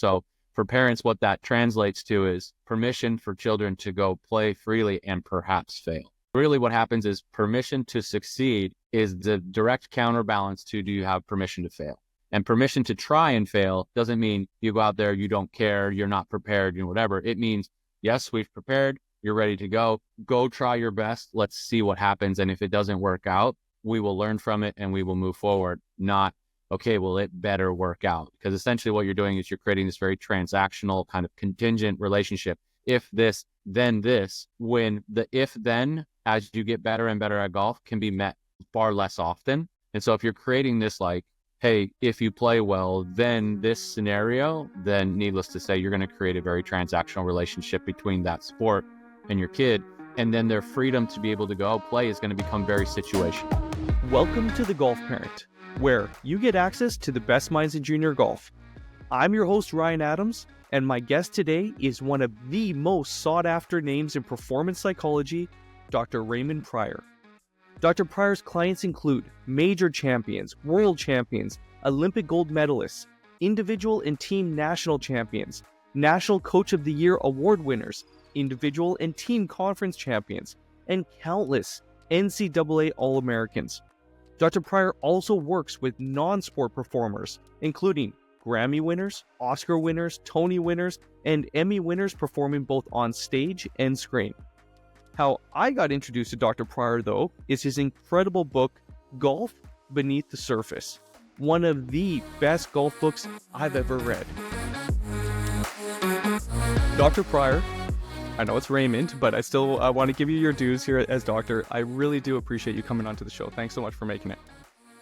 So for parents, what that translates to is permission for children to go play freely and perhaps fail. Really what happens is permission to succeed is the direct counterbalance to, do you have permission to fail? And permission to try and fail doesn't mean you go out there, you don't care, you're not prepared, whatever. It means, yes, we've prepared, you're ready to go try your best. Let's see what happens. And if it doesn't work out, we will learn from it and we will move forward. Not, okay, well, it better work out. Because essentially what you're doing is you're creating this very transactional kind of contingent relationship. If this, then this, when the if then, as you get better and better at golf, can be met far less often. And so if you're creating this like, hey, if you play well, then this scenario, then needless to say, you're going to create a very transactional relationship between that sport and your kid. And then their freedom to be able to go play is going to become very situational. Welcome to The Golf Parent, where you get access to the best minds in junior golf. I'm your host, Ryan Adams, and my guest today is one of the most sought-after names in performance psychology, Dr. Raymond Prior. Dr. Prior's clients include major champions, world champions, Olympic Gold Medalists, individual and team national champions, National Coach of the Year award winners, individual and team conference champions, and countless NCAA All-Americans. Dr. Prior also works with non-sport performers, including Grammy winners, Oscar winners, Tony winners, and Emmy winners performing both on stage and screen. How I got introduced to Dr. Prior, though, is his incredible book, Golf Beneath the Surface, one of the best golf books I've ever read. Dr. Prior, I know it's Raymond, but I still want to give you your dues here as doctor. I really do appreciate you coming onto the show. Thanks so much for making it.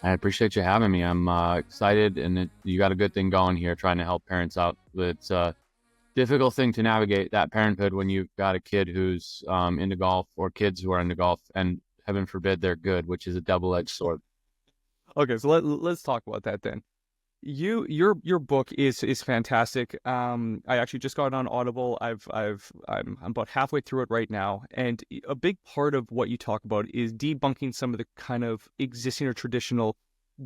I appreciate you having me. I'm excited, and you got a good thing going here, trying to help parents out. It's a difficult thing to navigate, that parenthood, when you've got a kid who's into golf, or kids who are into golf, and heaven forbid they're good, which is a double-edged sword. Okay, so let's talk about that then. Your book is fantastic. I actually just got it on Audible. I'm about halfway through it right now, and a big part of what you talk about is debunking some of the kind of existing or traditional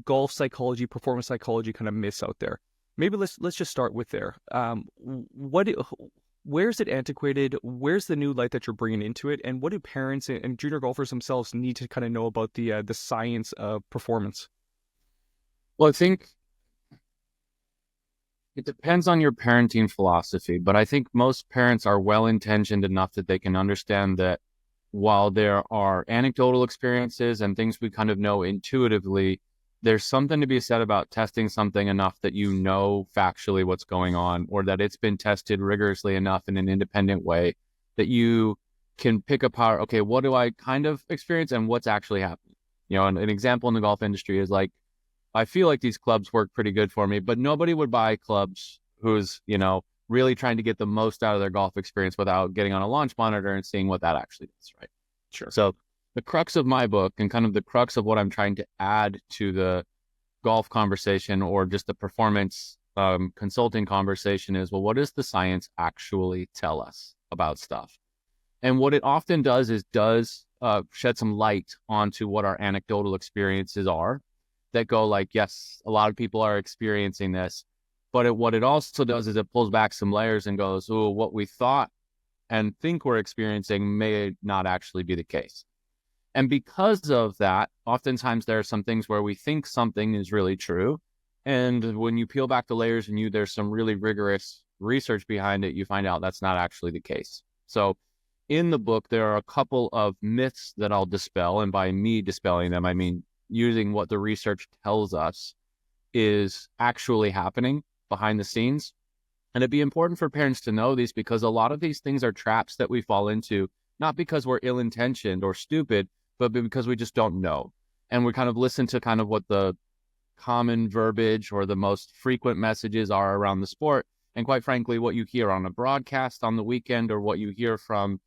golf psychology, performance psychology kind of myths out there. Maybe let's just start with there. Where's it antiquated? Where's the new light that you're bringing into it? And what do parents and junior golfers themselves need to kind of know about the science of performance? Well, I think it depends on your parenting philosophy, but I think most parents are well-intentioned enough that they can understand that while there are anecdotal experiences and things we kind of know intuitively, there's something to be said about testing something enough that you know factually what's going on, or that it's been tested rigorously enough in an independent way that you can pick apart, okay, what do I kind of experience and what's actually happening? An example in the golf industry is like, I feel like these clubs work pretty good for me, but nobody would buy clubs who's, really trying to get the most out of their golf experience without getting on a launch monitor and seeing what that actually is, right? Sure. So the crux of my book, and kind of the crux of what I'm trying to add to the golf conversation, or just the performance consulting conversation, is, well, what does the science actually tell us about stuff? And what it often does is shed some light onto what our anecdotal experiences are, that go like, yes, a lot of people are experiencing this, but what it also does is it pulls back some layers and goes, oh, what we thought and think we're experiencing may not actually be the case. And because of that, oftentimes there are some things where we think something is really true, and when you peel back the layers and there's some really rigorous research behind it, you find out that's not actually the case. So in the book, there are a couple of myths that I'll dispel, and by me dispelling them, I mean using what the research tells us is actually happening behind the scenes. And it'd be important for parents to know these, because a lot of these things are traps that we fall into, not because we're ill-intentioned or stupid, but because we just don't know. And we kind of listen to kind of what the common verbiage or the most frequent messages are around the sport. And quite frankly, what you hear on a broadcast on the weekend, or what you hear from,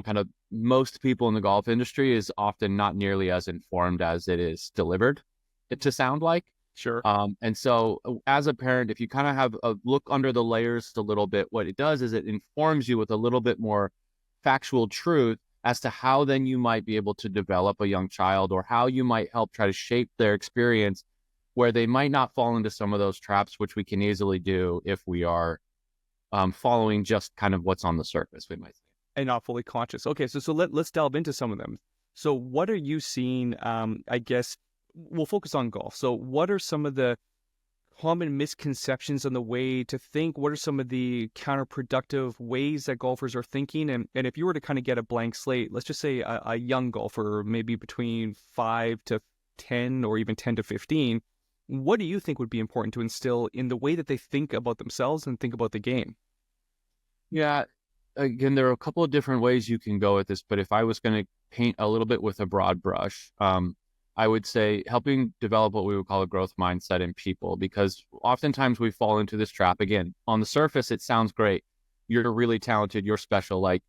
kind of most people in the golf industry, is often not nearly as informed as it is delivered it to sound like. Sure. And so as a parent, if you kind of have a look under the layers a little bit, what it does is it informs you with a little bit more factual truth as to how then you might be able to develop a young child, or how you might help try to shape their experience where they might not fall into some of those traps, which we can easily do if we are following just kind of what's on the surface, we might say. And not fully conscious. Okay, so let's delve into some of them. So what are you seeing? I guess we'll focus on golf. So what are some of the common misconceptions on the way to think? What are some of the counterproductive ways that golfers are thinking? And if you were to kind of get a blank slate, let's just say a young golfer, maybe between 5 to 10 or even 10 to 15, what do you think would be important to instill in the way that they think about themselves and think about the game? Yeah, again, there are a couple of different ways you can go with this, but if I was going to paint a little bit with a broad brush, I would say helping develop what we would call a growth mindset in people, because oftentimes we fall into this trap. Again, on the surface, it sounds great. You're really talented. You're special. Like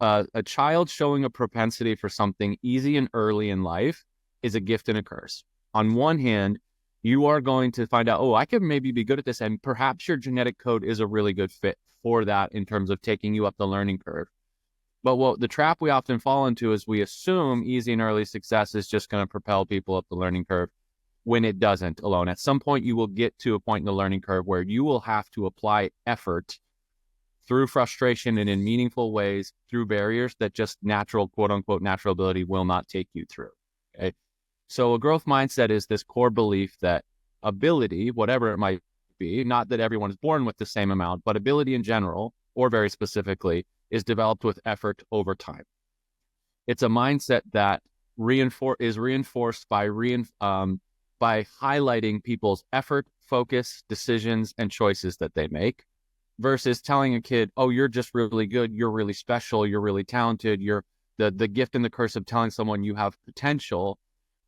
a child showing a propensity for something easy and early in life is a gift and a curse. On one hand, you are going to find out, oh, I could maybe be good at this. And perhaps your genetic code is a really good fit for that in terms of taking you up the learning curve. But what the trap we often fall into is we assume easy and early success is just going to propel people up the learning curve when it doesn't alone. At some point, you will get to a point in the learning curve where you will have to apply effort through frustration and in meaningful ways through barriers that just natural, quote unquote, natural ability will not take you through. Okay. So a growth mindset is this core belief that ability, whatever it might be, not that everyone is born with the same amount, but ability in general, or very specifically, is developed with effort over time. It's a mindset that is reinforced by highlighting people's effort, focus, decisions, and choices that they make, versus telling a kid, oh, you're just really good, you're really special, you're really talented, you're the gift and the curse of telling someone you have potential.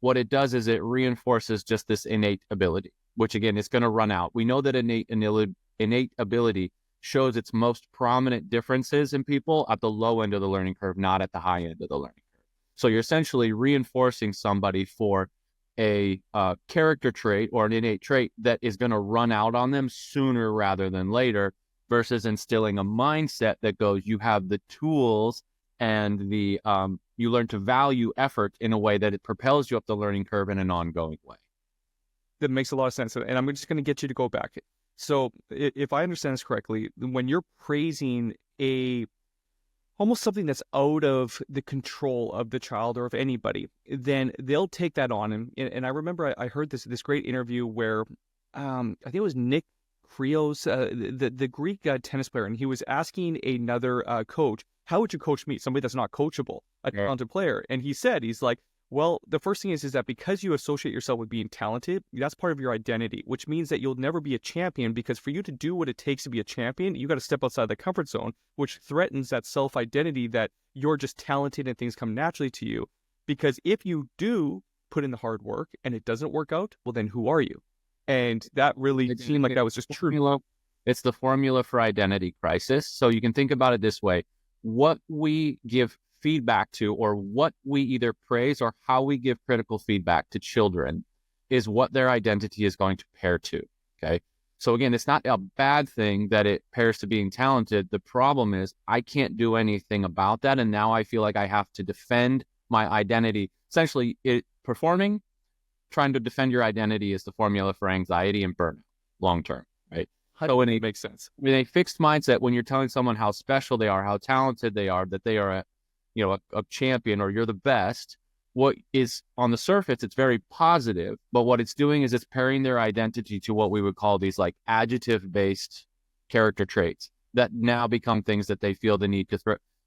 What it does is it reinforces just this innate ability, which again, is going to run out. We know that innate ability shows its most prominent differences in people at the low end of the learning curve, not at the high end of the learning curve. So you're essentially reinforcing somebody for a character trait or an innate trait that is going to run out on them sooner rather than later, versus instilling a mindset that goes, you have the tools and you learn to value effort in a way that it propels you up the learning curve in an ongoing way. That makes a lot of sense. And I'm just going to get you to go back. So if I understand this correctly, when you're praising almost something that's out of the control of the child or of anybody, then they'll take that on. And I remember I heard this great interview where I think it was Nick Krios, the Greek tennis player, and he was asking another coach, how would you coach me, somebody that's not coachable, a talented player? And he's like, well, the first thing is that because you associate yourself with being talented, that's part of your identity, which means that you'll never be a champion, because for you to do what it takes to be a champion, you got to step outside the comfort zone, which threatens that self-identity that you're just talented and things come naturally to you. Because if you do put in the hard work and it doesn't work out, well, then who are you? And that really seemed like that was just true. It's the formula for identity crisis. So you can think about it this way. What we give feedback to, or what we either praise or how we give critical feedback to children, is what their identity is going to pair to. Okay. So again, it's not a bad thing that it pairs to being talented. The problem is I can't do anything about that. And now I feel like I have to defend my identity. Essentially, trying to defend your identity is the formula for anxiety and burnout long term, right? So it makes sense. In a fixed mindset, when you're telling someone how special they are, how talented they are, that they are a champion, or you're the best, what is on the surface, it's very positive, but what it's doing is it's pairing their identity to what we would call these like adjective-based character traits that now become things that they feel the need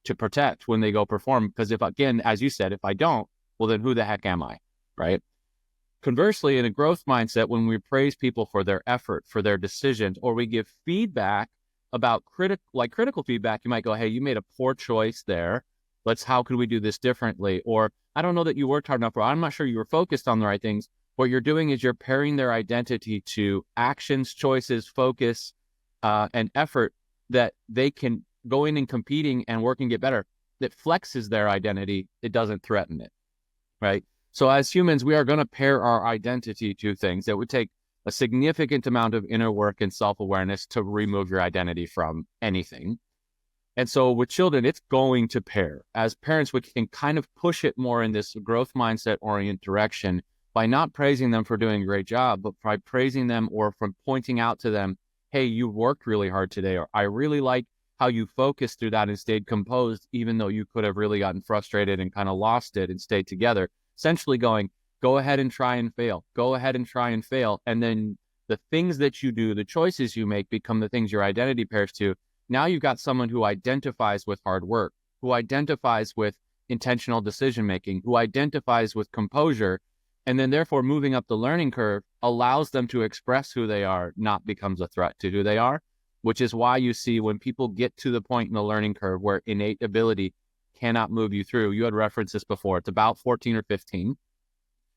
to protect when they go perform. Because if, again, as you said, if I don't, well, then who the heck am I, right? Conversely, in a growth mindset, when we praise people for their effort, for their decisions, or we give feedback about critical feedback, you might go, hey, you made a poor choice there. How could we do this differently? Or I don't know that you worked hard enough, or I'm not sure you were focused on the right things. What you're doing is you're pairing their identity to actions, choices, focus, and effort that they can go in and competing and work and get better. That flexes their identity. It doesn't threaten it, right? So as humans, we are going to pair our identity to things that would take a significant amount of inner work and self-awareness to remove your identity from anything. And so with children, it's going to pair. As parents, we can kind of push it more in this growth mindset orient direction by not praising them for doing a great job, but by praising them or from pointing out to them, hey, you worked really hard today, or I really like how you focused through that and stayed composed, even though you could have really gotten frustrated and kind of lost it and stayed together. Essentially going, go ahead and try and fail. Go ahead and try and fail. And then the things that you do, the choices you make become the things your identity pairs to. Now you've got someone who identifies with hard work, who identifies with intentional decision-making, who identifies with composure, and then therefore moving up the learning curve allows them to express who they are, not becomes a threat to who they are, which is why you see when people get to the point in the learning curve where innate ability cannot move you through. You had referenced this before. It's about 14 or 15,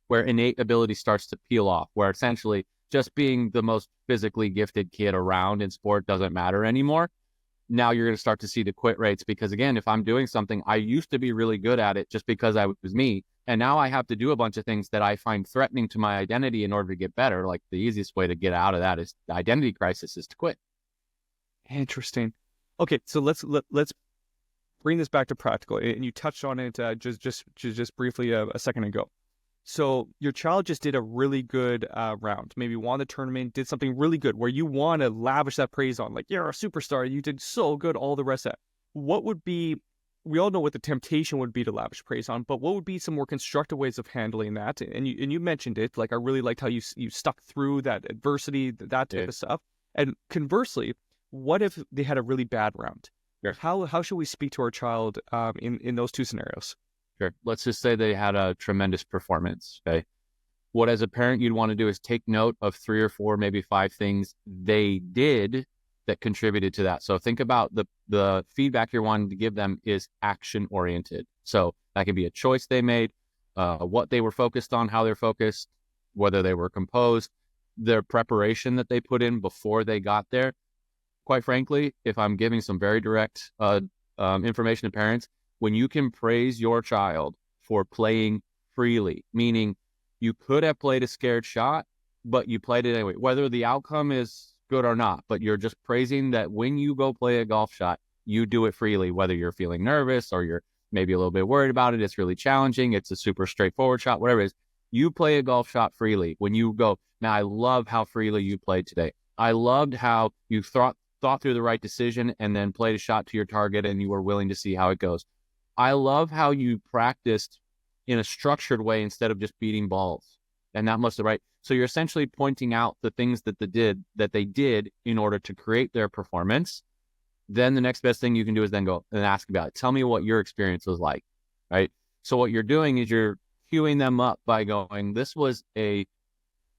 where innate ability starts to peel off, where essentially just being the most physically gifted kid around in sport doesn't matter anymore. Now you're going to start to see the quit rates because, again, if I'm doing something, I used to be really good at it just because I was me. And now I have to do a bunch of things that I find threatening to my identity in order to get better. Like the easiest way to get out of that is the identity crisis is to quit. Interesting. Okay, so let's bring this back to practical. And you touched on it just briefly a second ago. So your child just did a really good round, maybe won the tournament, did something really good where you want to lavish that praise on, like, you're a superstar, you did so good, all the rest of that. What would be, we all know what the temptation would be to lavish praise on, but what would be some more constructive ways of handling that? And you mentioned it, like I really liked how you stuck through that adversity, that type of stuff. And conversely, what if they had a really bad round? Sure. How should we speak to our child in those two scenarios? Sure. Let's just say they had a tremendous performance. Okay. What as a parent you'd want to do is take note of 3 or 4, maybe 5 things they did that contributed to that. So think about the feedback you're wanting to give them is action oriented. So that could be a choice they made, what they were focused on, how they're focused, whether they were composed, their preparation that they put in before they got there. Quite frankly, if I'm giving some very direct information to parents, when you can praise your child for playing freely, meaning you could have played a scared shot, but you played it anyway, whether the outcome is good or not, but you're just praising that when you go play a golf shot, you do it freely, whether you're feeling nervous or you're maybe a little bit worried about it. It's really challenging. It's a super straightforward shot, whatever it is. You play a golf shot freely. When you go, now I love how freely you played today. I loved how you thought through the right decision and then played a shot to your target and you were willing to see how it goes. I love how you practiced in a structured way instead of just beating balls. And that must have, right? So you're essentially pointing out the things that they did in order to create their performance. Then the next best thing you can do is then go and ask about it. Tell me what your experience was like, right? So what you're doing is you're cueing them up by going, this was a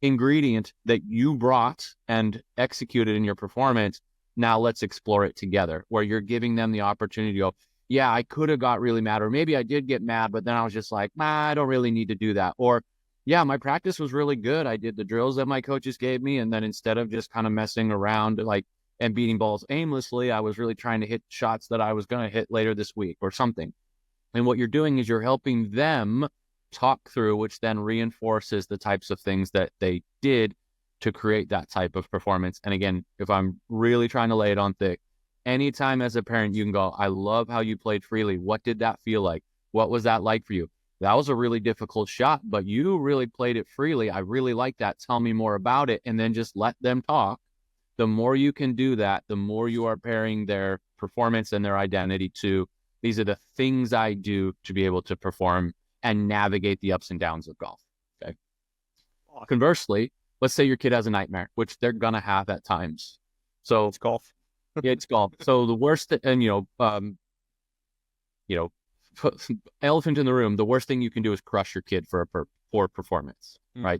ingredient that you brought and executed in your performance. Now let's explore it together, where you're giving them the opportunity to go, yeah, I could have got really mad, or maybe I did get mad, but then I was just like, I don't really need to do that. Or, yeah, my practice was really good. I did the drills that my coaches gave me. And then instead of just kind of messing around and beating balls aimlessly, I was really trying to hit shots that I was going to hit later this week or something. And what you're doing is you're helping them talk through, which then reinforces the types of things that they did to create that type of performance. And again, if I'm really trying to lay it on thick, anytime as a parent, you can go, I love how you played freely. What did that feel like? What was that like for you? That was a really difficult shot, but you really played it freely. I really like that. Tell me more about it. And then just let them talk. The more you can do that, the more you are pairing their performance and their identity to, these are the things I do to be able to perform and navigate the ups and downs of golf. Okay. Conversely, let's say your kid has a nightmare, which they're going to have at times. So it's golf. Yeah, it's golf. So the worst, and elephant in the room, the worst thing you can do is crush your kid for a poor performance, right?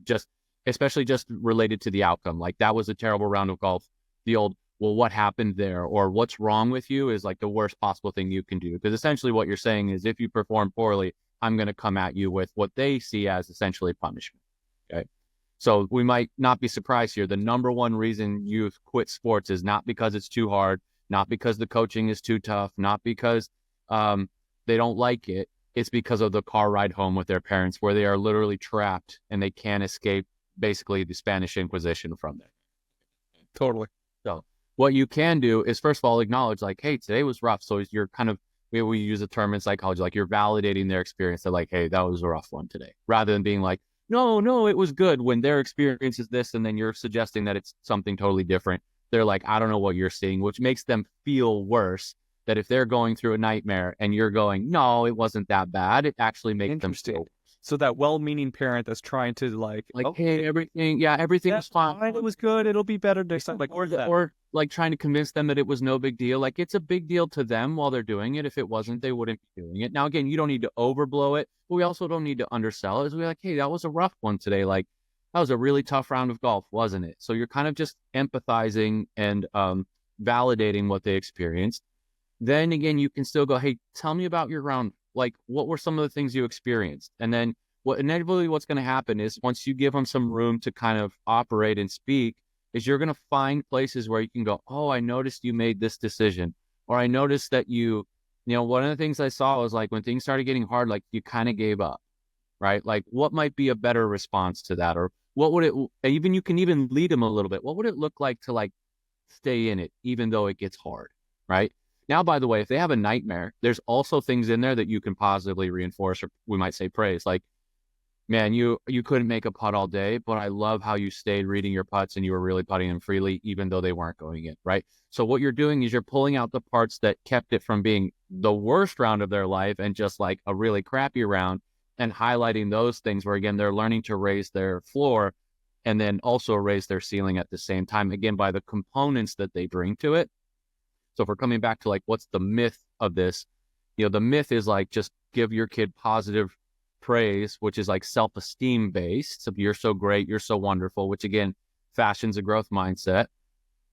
Especially just related to the outcome. Like, that was a terrible round of golf. The old, well, what happened there, or what's wrong with you, is like the worst possible thing you can do. Because essentially what you're saying is, if you perform poorly, I'm going to come at you with what they see as essentially punishment. Okay. So we might not be surprised here. The number one reason youth quit sports is not because it's too hard, not because the coaching is too tough, not because they don't like it. It's because of the car ride home with their parents, where they are literally trapped and they can't escape basically the Spanish Inquisition from there. Totally. So what you can do is, first of all, acknowledge, like, hey, today was rough. So you're kind of, we use a term in psychology, like you're validating their experience. They're like, hey, that was a rough one today, rather than being like, no, it was good, when their experience is this, and then you're suggesting that it's something totally different. They're like, I don't know what you're seeing, which makes them feel worse. That if they're going through a nightmare and you're going, no, it wasn't that bad, it actually makes them feel. So that well-meaning parent that's trying to like, hey, everything was fine. It was good. It'll be better next time. Like, or like trying to convince them that it was no big deal. Like, it's a big deal to them while they're doing it. If it wasn't, they wouldn't be doing it. Now, again, you don't need to overblow it, but we also don't need to undersell it. As we're like, hey, that was a rough one today. Like, that was a really tough round of golf, wasn't it? So you're kind of just empathizing and validating what they experienced. Then again, you can still go, hey, tell me about your round. Like, what were some of the things you experienced? And then inevitably what's going to happen is, once you give them some room to kind of operate and speak, is you're going to find places where you can go, oh, I noticed you made this decision. Or I noticed that one of the things I saw was, like, when things started getting hard, like, you kind of gave up, right? Like, what might be a better response to that? Or what would you can even lead them a little bit. What would it look like to, like, stay in it, even though it gets hard, right? Now, by the way, if they have a nightmare, there's also things in there that you can positively reinforce, or we might say praise. Like, man, you couldn't make a putt all day, but I love how you stayed reading your putts and you were really putting them freely, even though they weren't going in, right? So what you're doing is you're pulling out the parts that kept it from being the worst round of their life and just like a really crappy round, and highlighting those things where, again, they're learning to raise their floor and then also raise their ceiling at the same time, again, by the components that they bring to it. So if we're coming back to, like, what's the myth of this? The myth is, like, just give your kid positive praise, which is like self-esteem based. So you're so great, you're so wonderful, which again fashions a growth mindset.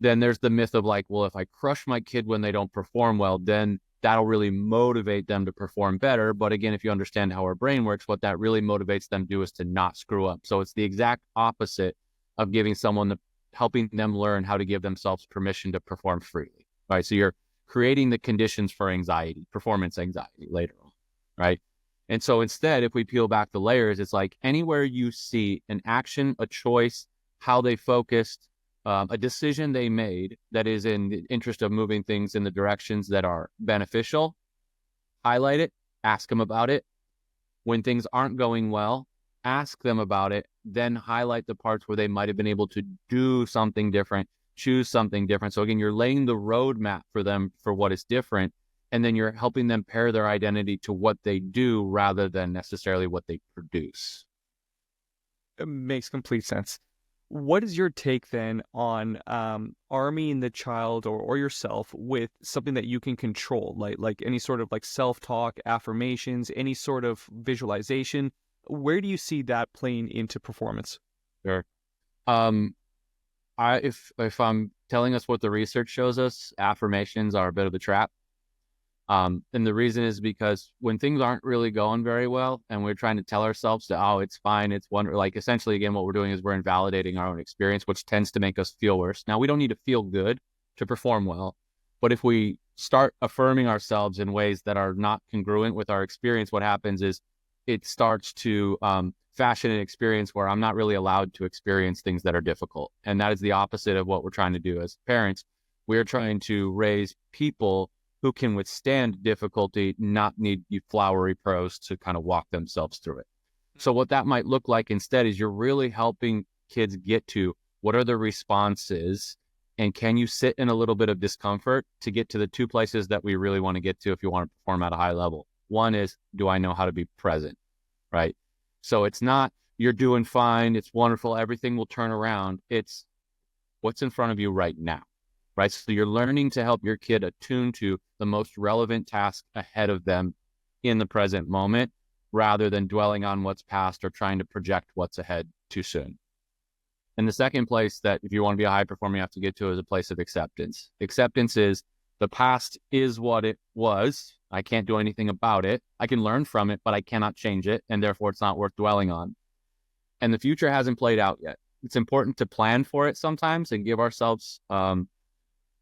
Then there's the myth of, like, well, if I crush my kid when they don't perform well, then that'll really motivate them to perform better. But again, if you understand how our brain works, what that really motivates them to do is to not screw up. So it's the exact opposite of helping them learn how to give themselves permission to perform freely, right? So you're creating the conditions for anxiety, performance anxiety later on, right? And so instead, if we peel back the layers, it's like anywhere you see an action, a choice, how they focused, a decision they made that is in the interest of moving things in the directions that are beneficial, highlight it, ask them about it. When things aren't going well, ask them about it, then highlight the parts where they might have been able to do something different, choose something different. So again, you're laying the roadmap for them for what is different. And then you're helping them pair their identity to what they do rather than necessarily what they produce. It makes complete sense. What is your take then on arming the child or yourself with something that you can control, like any sort of like self-talk, affirmations, any sort of visualization? Where do you see that playing into performance? Sure. If I'm telling us what the research shows us, affirmations are a bit of a trap. And the reason is because when things aren't really going very well and we're trying to tell ourselves that, oh, it's fine, it's wonderful, like essentially, again, what we're doing is we're invalidating our own experience, which tends to make us feel worse. Now, we don't need to feel good to perform well, but if we start affirming ourselves in ways that are not congruent with our experience, what happens is it starts to fashion an experience where I'm not really allowed to experience things that are difficult. And that is the opposite of what we're trying to do as parents. We're trying to raise people who can withstand difficulty, not need you flowery prose to kind of walk themselves through it. So what that might look like instead is you're really helping kids get to what are the responses, and can you sit in a little bit of discomfort to get to the two places that we really want to get to if you want to perform at a high level. One is, do I know how to be present, right? So it's not, you're doing fine, it's wonderful, everything will turn around. It's what's in front of you right now. Right. So you're learning to help your kid attune to the most relevant task ahead of them in the present moment, rather than dwelling on what's past or trying to project what's ahead too soon. And the second place that if you want to be a high performer, you have to get to is a place of acceptance. Acceptance is the past is what it was. I can't do anything about it. I can learn from it, but I cannot change it. And therefore it's not worth dwelling on. And the future hasn't played out yet. It's important to plan for it sometimes and give ourselves,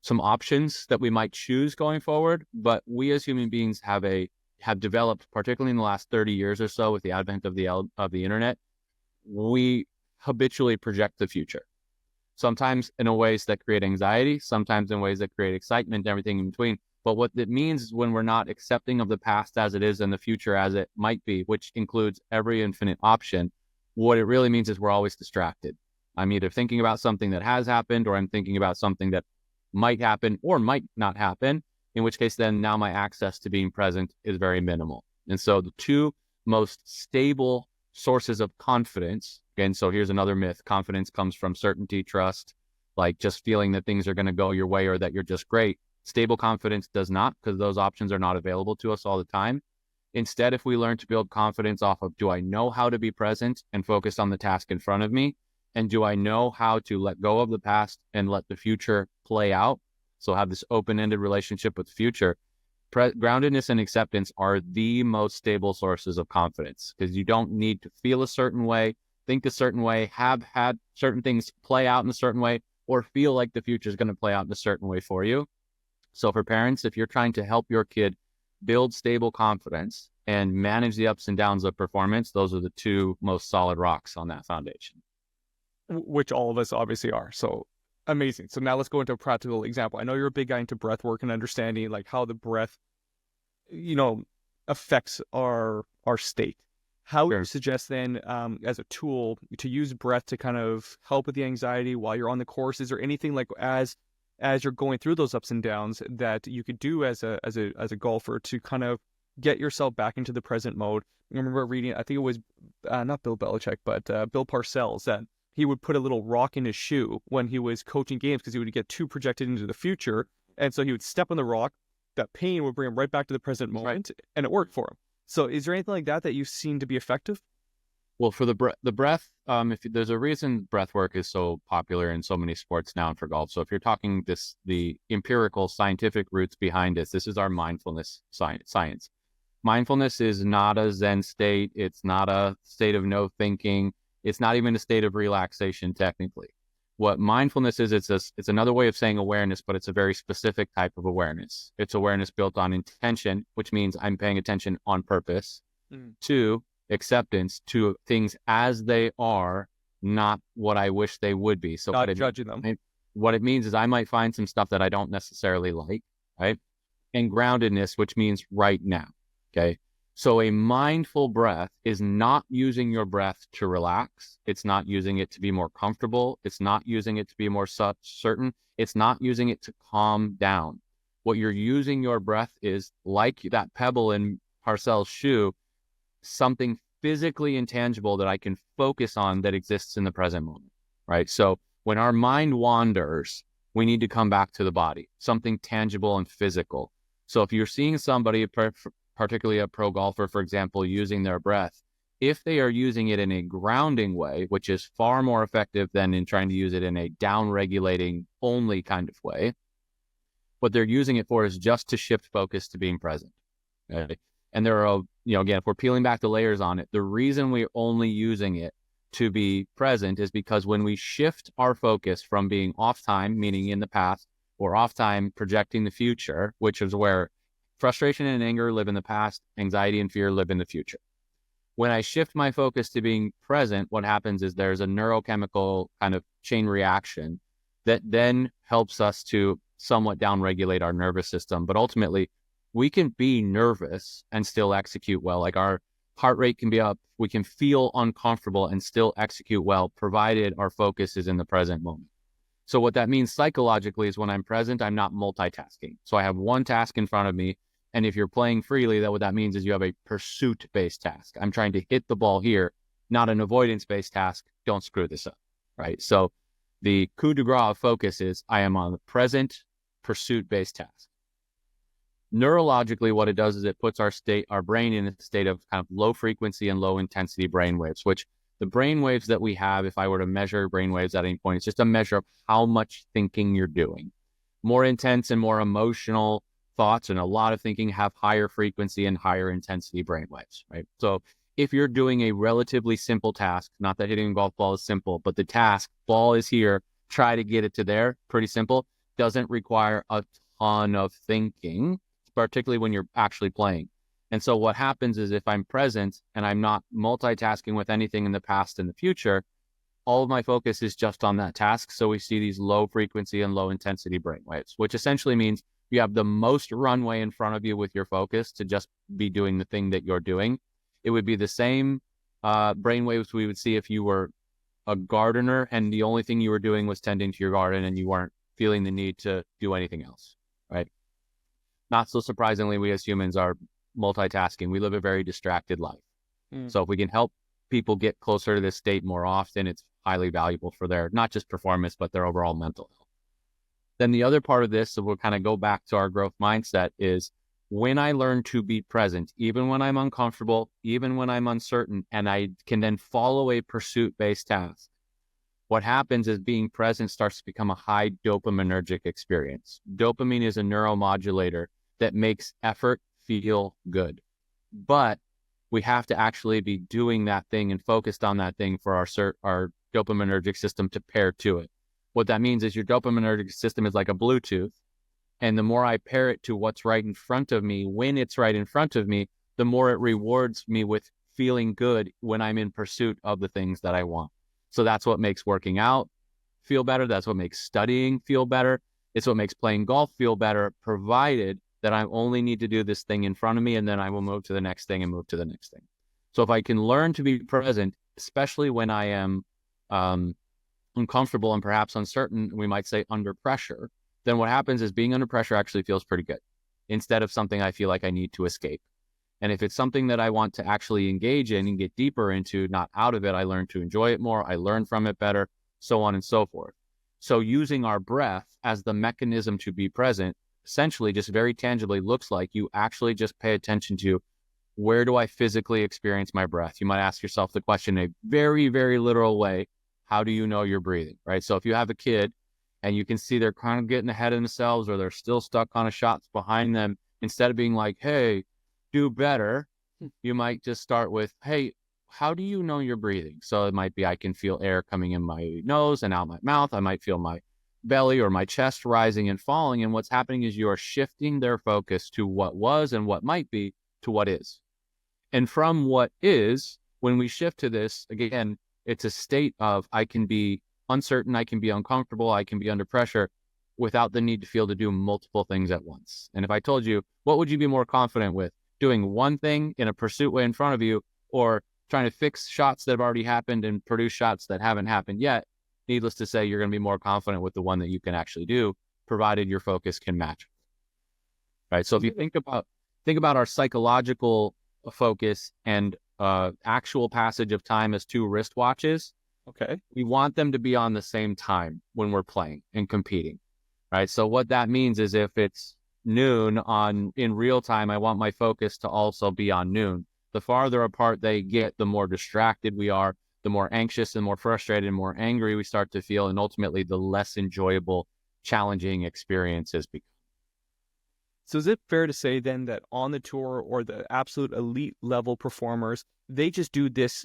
some options that we might choose going forward, but we as human beings have developed, particularly in the last 30 years or so with the advent of the internet, we habitually project the future. Sometimes in ways that create anxiety, sometimes in ways that create excitement and everything in between. But what it means is when we're not accepting of the past as it is and the future as it might be, which includes every infinite option, What it really means is we're always distracted. I'm either thinking about something that has happened, or I'm thinking about something that might happen or might not happen, in which case then now my access to being present is very minimal. And so the two most stable sources of confidence, again, so here's another myth: confidence comes from certainty, trust, like just feeling that things are going to go your way or that you're just great. Stable confidence does not, because those options are not available to us all the time. Instead, if we learn to build confidence off of, do I know how to be present and focus on the task in front of me? And do I know how to let go of the past and let the future play out? So have this open-ended relationship with the future. Groundedness and acceptance are the most stable sources of confidence, because you don't need to feel a certain way, think a certain way, have had certain things play out in a certain way, or feel like the future is going to play out in a certain way for you. So for parents, if you're trying to help your kid build stable confidence and manage the ups and downs of performance, those are the two most solid rocks on that foundation. Which all of us obviously are. So amazing. So now let's go into a practical example. I know you're a big guy into breath work and understanding like how the breath, affects our state. How would you suggest then, as a tool to use breath to kind of help with the anxiety while you're on the course? Is there anything like as you're going through those ups and downs that you could do as a golfer to kind of get yourself back into the present mode? I remember reading, I think it was not Bill Belichick, but Bill Parcells, that he would put a little rock in his shoe when he was coaching games because he would get too projected into the future. And so he would step on the rock, that pain would bring him right back to the present moment, and it worked for him. So is there anything like that you've seen to be effective? Well, for the breath, if there's a reason breath work is so popular in so many sports now and for golf. So if you're talking the empirical scientific roots behind this is our mindfulness science. Mindfulness is not a Zen state. It's not a state of no thinking. It's not even a state of relaxation technically. What mindfulness is, it's another way of saying awareness, but it's a very specific type of awareness. It's awareness built on intention, which means I'm paying attention on purpose. Two, acceptance to things as they are, not what I wish they would be. So not judging them. What it means is I might find some stuff that I don't necessarily like, right? And groundedness, which means right now, okay? So a mindful breath is not using your breath to relax. It's not using it to be more comfortable. It's not using it to be more certain. It's not using it to calm down. What you're using your breath is, like that pebble in Parcells' shoe, something physically intangible that I can focus on that exists in the present moment, right? So when our mind wanders, we need to come back to the body, something tangible and physical. So if you're seeing somebody, particularly a pro golfer, for example, using their breath, if they are using it in a grounding way, which is far more effective than in trying to use it in a down-regulating only kind of way, what they're using it for is just to shift focus to being present. Okay? And there are, again, if we're peeling back the layers on it, the reason we're only using it to be present is because when we shift our focus from being off time, meaning in the past, or off time projecting the future, which is where frustration and anger live in the past, anxiety and fear live in the future. When I shift my focus to being present, what happens is there's a neurochemical kind of chain reaction that then helps us to somewhat downregulate our nervous system. But ultimately, we can be nervous and still execute well. Like our heart rate can be up, we can feel uncomfortable and still execute well, provided our focus is in the present moment. So what that means psychologically is when I'm present, I'm not multitasking. So I have one task in front of me. And if you're playing freely, what that means is you have a pursuit-based task. I'm trying to hit the ball here, not an avoidance-based task. Don't screw this up, right? So the coup de grace of focus is I am on the present pursuit-based task. Neurologically, what it does is it puts our brain in a state of kind of low frequency and low intensity brain waves, which the brain waves that we have, if I were to measure brain waves at any point, it's just a measure of how much thinking you're doing. More intense and more emotional thoughts and a lot of thinking have higher frequency and higher intensity brain waves, right? So if you're doing a relatively simple task, not that hitting a golf ball is simple, but the task, ball is here, try to get it to there, pretty simple, doesn't require a ton of thinking, particularly when you're actually playing. And so what happens is if I'm present and I'm not multitasking with anything in the past and the future, all of my focus is just on that task. So we see these low frequency and low intensity brain waves, which essentially means you have the most runway in front of you with your focus to just be doing the thing that you're doing. It would be the same brainwaves we would see if you were a gardener and the only thing you were doing was tending to your garden and you weren't feeling the need to do anything else, right? Not so surprisingly, we as humans are multitasking. We live a very distracted life. So if we can help people get closer to this state more often, it's highly valuable for their, not just performance, but their overall mental health. Then the other part of this, so we'll kind of go back to our growth mindset, is when I learn to be present, even when I'm uncomfortable, even when I'm uncertain, and I can then follow a pursuit-based task, what happens is being present starts to become a high dopaminergic experience. Dopamine is a neuromodulator that makes effort feel good. But we have to actually be doing that thing and focused on that thing for our dopaminergic system to pair to it. What that means is your dopaminergic system is like a Bluetooth. And the more I pair it to what's right in front of me, when it's right in front of me, the more it rewards me with feeling good when I'm in pursuit of the things that I want. So that's what makes working out feel better. That's what makes studying feel better. It's what makes playing golf feel better, provided that I only need to do this thing in front of me, and then I will move to the next thing and move to the next thing. So if I can learn to be present, especially when I am uncomfortable and perhaps uncertain, we might say under pressure, then what happens is being under pressure actually feels pretty good instead of something I feel like I need to escape. And if it's something that I want to actually engage in and get deeper into, not out of it, I learn to enjoy it more, I learn from it better, so on and so forth. So using our breath as the mechanism to be present essentially just very tangibly looks like you actually just pay attention to, where do I physically experience my breath? You might ask yourself the question in a very, very literal way. How do you know you're breathing, right? So if you have a kid and you can see they're kind of getting ahead of themselves or they're still stuck on a shot behind them, instead of being like, hey, do better, you might just start with, hey, how do you know you're breathing? So it might be, I can feel air coming in my nose and out my mouth. I might feel my belly or my chest rising and falling. And what's happening is you are shifting their focus to what was and what might be to what is. And from what is, when we shift to this, again, it's a state of, I can be uncertain, I can be uncomfortable, I can be under pressure without the need to feel to do multiple things at once. And if I told you, what would you be more confident with? Doing one thing in a pursuit way in front of you, or trying to fix shots that have already happened and produce shots that haven't happened yet? Needless to say, you're going to be more confident with the one that you can actually do, provided your focus can match. Right. So if you think about our psychological focus and actual passage of time as two wristwatches, Okay. we want them to be on the same time when we're playing and competing. Right. So what that means is if it's noon in real time, I want my focus to also be on noon. The farther apart they get, the more distracted we are, the more anxious and more frustrated and more angry we start to feel, and ultimately the less enjoyable, challenging experiences become. So is it fair to say then that on the tour or the absolute elite level performers, they just do this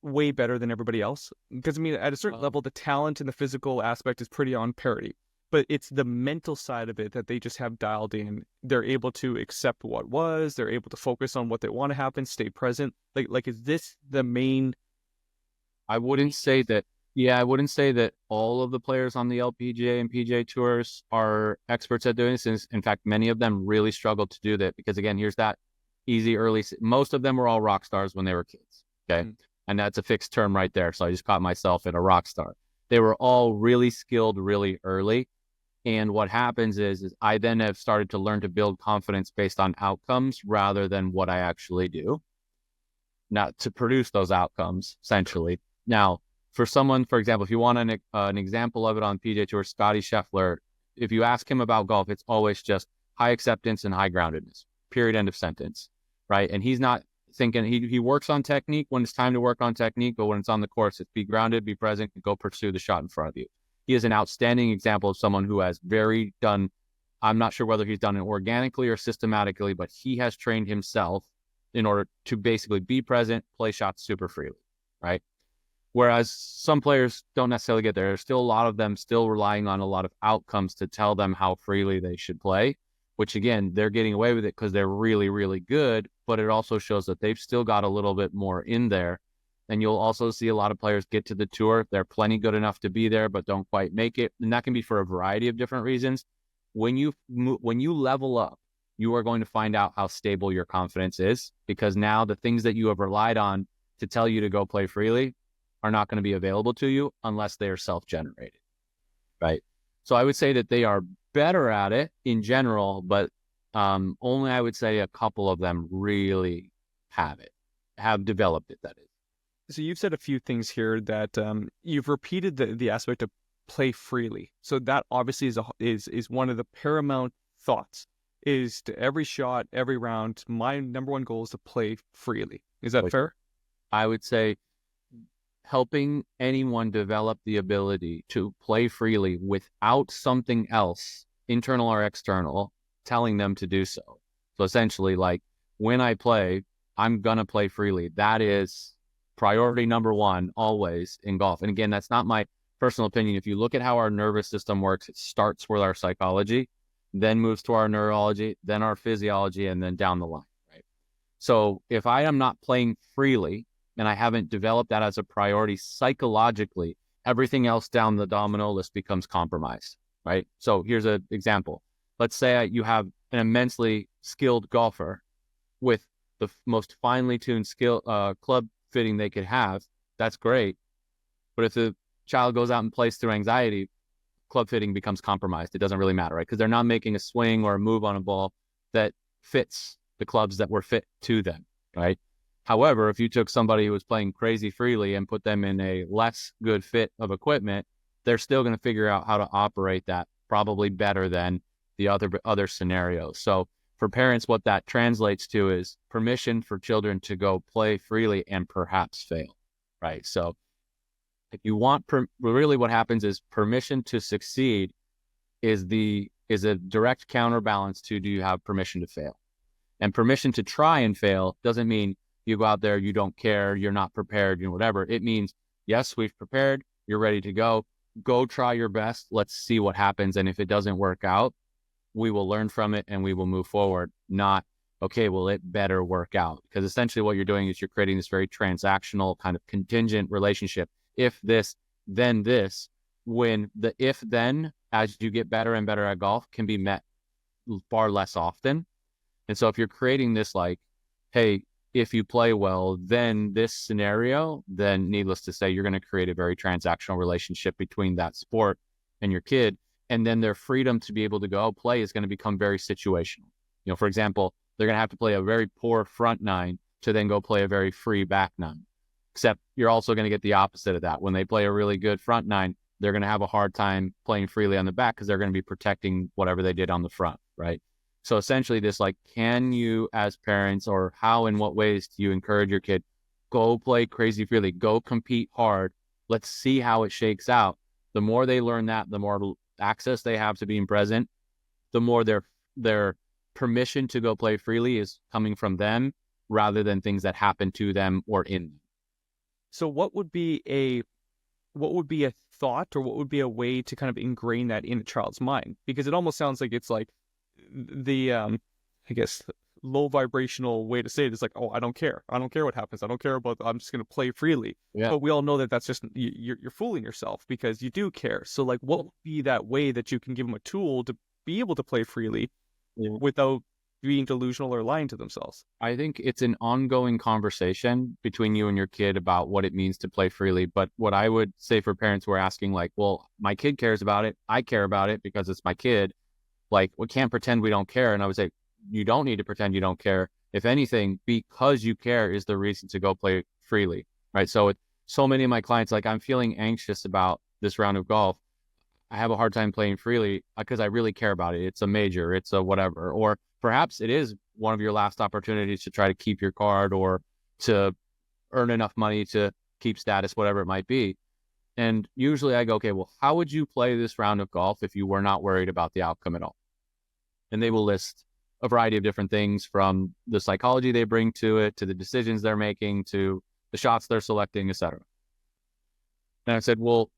way better than everybody else? Because I mean, at a certain level, the talent and the physical aspect is pretty on parity, but it's the mental side of it that they just have dialed in. They're able to accept what was, they're able to focus on what they want to happen, stay present. Like, is this the main? I wouldn't say that. Yeah, I wouldn't say that all of the players on the LPGA and PGA tours are experts at doing this. In fact, many of them really struggle to do that because, again, here's that easy early. Most of them were all rock stars when they were kids. Okay. And that's a fixed term right there. So I just caught myself in a rock star. They were all really skilled really early. And what happens is I then have started to learn to build confidence based on outcomes rather than what I actually do, not to produce those outcomes, essentially. Now, for someone, for example, if you want an example of it on PGA Tour, Scotty Scheffler, if you ask him about golf, it's always just high acceptance and high groundedness, period, end of sentence, right? And he's not thinking, he works on technique when it's time to work on technique, but when it's on the course, it's be grounded, be present, and go pursue the shot in front of you. He is an outstanding example of someone who has I'm not sure whether he's done it organically or systematically, but he has trained himself in order to basically be present, play shots super freely, right? Whereas some players don't necessarily get there. There's still a lot of them still relying on a lot of outcomes to tell them how freely they should play, which again, they're getting away with it because they're really, really good, but it also shows that they've still got a little bit more in there. And you'll also see a lot of players get to the tour. They're plenty good enough to be there, but don't quite make it. And that can be for a variety of different reasons. When you level up, you are going to find out how stable your confidence is, because now the things that you have relied on to tell you to go play freely are not going to be available to you unless they are self-generated, right? So I would say that they are better at it in general, but only I would say a couple of them really have developed it, that is. So you've said a few things here that you've repeated the aspect of play freely. So that obviously is one of the paramount thoughts, is to every shot, every round, my number one goal is to play freely. Is that fair? I would say helping anyone develop the ability to play freely without something else, internal or external, telling them to do so. So essentially, like, when I play, I'm going to play freely. That is priority number one always in golf. And again, that's not my personal opinion. If you look at how our nervous system works, it starts with our psychology, then moves to our neurology, then our physiology, and then down the line, right? So if I am not playing freely and I haven't developed that as a priority psychologically, everything else down the domino list becomes compromised, right? So here's an example. Let's say you have an immensely skilled golfer with the most finely tuned club fitting they could have. That's great. But if the child goes out and plays through anxiety, club fitting becomes compromised. It doesn't really matter, right? Because they're not making a swing or a move on a ball that fits the clubs that were fit to them, right? However, if you took somebody who was playing crazy freely and put them in a less good fit of equipment, they're still going to figure out how to operate that probably better than the other scenarios. So for parents, what that translates to is permission for children to go play freely and perhaps fail, right? So if you want, really what happens is permission to succeed is a direct counterbalance to, do you have permission to fail? And permission to try and fail doesn't mean you go out there, you don't care, you're not prepared, whatever. It means, yes, we've prepared, you're ready to go try your best. Let's see what happens. And if it doesn't work out, we will learn from it and we will move forward. Not, okay, well, it better work out. Because essentially what you're doing is you're creating this very transactional kind of contingent relationship. If this, then this, when the if then, as you get better and better at golf, can be met far less often. And so if you're creating this like, hey, if you play well, then this scenario, then needless to say, you're going to create a very transactional relationship between that sport and your kid. And then their freedom to be able to go play is going to become very situational. For example, they're going to have to play a very poor front nine to then go play a very free back nine. Except you're also going to get the opposite of that. When they play a really good front nine, they're going to have a hard time playing freely on the back because they're going to be protecting whatever they did on the front, right? So essentially this, like, can you as parents, or how, in what ways do you encourage your kid, go play crazy freely, go compete hard. Let's see how it shakes out. The more they learn that, the more access they have to being present, the more their permission to go play freely is coming from them rather than things that happen to them or in them. So what would be a thought, or what would be a way to kind of ingrain that in a child's mind? Because it almost sounds like it's like the I guess low vibrational way to say it is like, oh, I don't care what happens, I'm just going to play freely. Yeah. But we all know that that's just, you're fooling yourself, because you do care. So like, what would be that way that you can give them a tool to be able to play freely without being delusional or lying to themselves? I think it's an ongoing conversation between you and your kid about what it means to play freely. But what I would say for parents who are asking, like, well, my kid cares about it, I care about it because it's my kid, like, we can't pretend we don't care. And I would say, you don't need to pretend you don't care. If anything, because you care is the reason to go play freely, right? So with so many of my clients, like, I'm feeling anxious about this round of golf. I have a hard time playing freely because I really care about it. It's a major, it's a whatever. Or perhaps it is one of your last opportunities to try to keep your card or to earn enough money to keep status, whatever it might be. And usually I go, okay, well, how would you play this round of golf if you were not worried about the outcome at all? And they will list a variety of different things, from the psychology they bring to it, to the decisions they're making, to the shots they're selecting, etc. And I said, well,